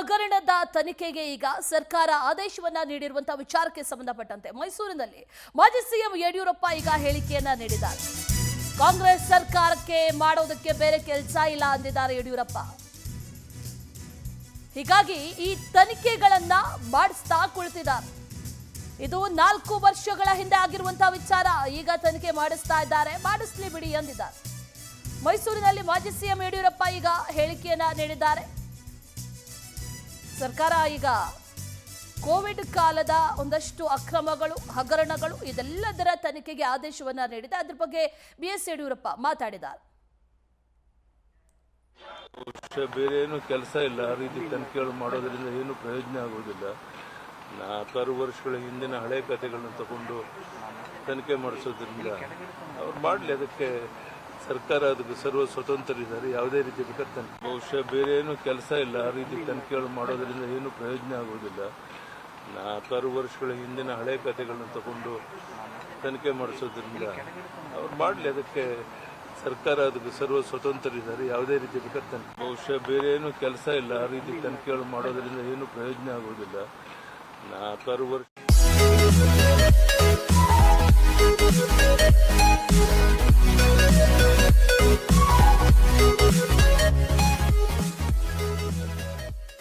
ಹಗರಣದ ತನಿಖೆಗೆ ಈಗ ಸರ್ಕಾರ ಆದೇಶವನ್ನ ನೀಡಿರುವಂತಹ ವಿಚಾರಕ್ಕೆ ಸಂಬಂಧಪಟ್ಟಂತೆ ಮೈಸೂರಿನಲ್ಲಿ ಮಾಜಿ ಸಿಎಂ ಯಡಿಯೂರಪ್ಪ ಈಗ ಹೇಳಿಕೆಯನ್ನ ನೀಡಿದ್ದಾರೆ. ಕಾಂಗ್ರೆಸ್ ಸರ್ಕಾರಕ್ಕೆ ಮಾಡೋದಕ್ಕೆ ಬೇರೆ ಕೆಲಸ ಇಲ್ಲ ಅಂದಿದ್ದಾರೆ ಯಡಿಯೂರಪ್ಪ. ಹೀಗಾಗಿ ಈ ತನಿಖೆಗಳನ್ನ ಮಾಡಿಸ್ತಾ ಕುಳಿತಿದ್ದಾರೆ. ಇದು 4 ವರ್ಷಗಳ ಹಿಂದೆ ಆಗಿರುವಂತಹ ವಿಚಾರ. ಈಗ ತನಿಖೆ ಮಾಡಿಸ್ತಾ ಇದ್ದಾರೆ, ಮಾಡಿಸ್ಲಿ ಬಿಡಿ ಅಂದಿದ್ದಾರೆ. ಮೈಸೂರಿನಲ್ಲಿ ಮಾಜಿ ಸಿಎಂ ಯಡಿಯೂರಪ್ಪ ಈಗ ಹೇಳಿಕೆಯನ್ನ ನೀಡಿದ್ದಾರೆ. ಸರ್ಕಾರ ಈಗ ಕೋವಿಡ್ ಕಾಲದ ಒಂದಷ್ಟು ಅಕ್ರಮಗಳು, ಹಗರಣಗಳು ಇದೆಲ್ಲದರ ತನಿಖೆಗೆ ಆದೇಶವನ್ನ ನೀಡಿದೆ. ಅದ್ರ ಬಗ್ಗೆ ಬಿಎಸ್ ಯಡಿಯೂರಪ್ಪ ಮಾತಾಡಿದ್ದಾರೆ. ಬೇರೆ ಏನು ಕೆಲಸ ಇಲ್ಲ, ಆ ರೀತಿ ತನಿಖೆಗಳು ಮಾಡೋದ್ರಿಂದ ಏನು ಪ್ರಯೋಜನ ಆಗುವುದಿಲ್ಲ. 4 ವರ್ಷಗಳ ಹಿಂದಿನ ಹಳೆ ಕಥೆಗಳನ್ನ ತಗೊಂಡು ತನಿಖೆ ಮಾಡಿಸೋದ್ರಿಂದ ಅವ್ರು ಮಾಡಲಿ, ಅದಕ್ಕೆ ಸರ್ಕಾರ ಅದಕ್ಕೆ ಸರ್ವ ಸ್ವತಂತ್ರರಿದ್ದಾರೆ. ಯಾವುದೇ ರೀತಿ ಬೇಕಾದ್ರೆ ಬಹುಶಃ ಬೇರೆ ಏನು ಕೆಲಸ ಇಲ್ಲ, ಆ ರೀತಿ ತನಿಖೆಗಳು ಮಾಡೋದ್ರಿಂದ ಏನು ಪ್ರಯೋಜನ ಆಗುವುದಿಲ್ಲ. 4 ವರ್ಷಗಳ ಹಿಂದಿನ ಹಳೆ ಕಥೆಗಳನ್ನ ತಗೊಂಡು ತನಿಖೆ ಮಾಡಿಸೋದ್ರಿಂದ ಅವ್ರು ಮಾಡಲಿ, ಅದಕ್ಕೆ ಸರ್ಕಾರ ಅದಕ್ಕೆ ಸರ್ವ ಸ್ವತಂತ್ರರಿದ್ದಾರೆ. ಯಾವುದೇ ರೀತಿ ಬೇಕಾದ್ರೆ ಬಹುಶಃ ಬೇರೆ ಏನು ಕೆಲಸ ಇಲ್ಲ, ಆ ರೀತಿ ತನಿಖೆಗಳು ಮಾಡೋದ್ರಿಂದ ಏನು ಪ್ರಯೋಜನ ಆಗುವುದಿಲ್ಲ. 4 ವರ್ಷ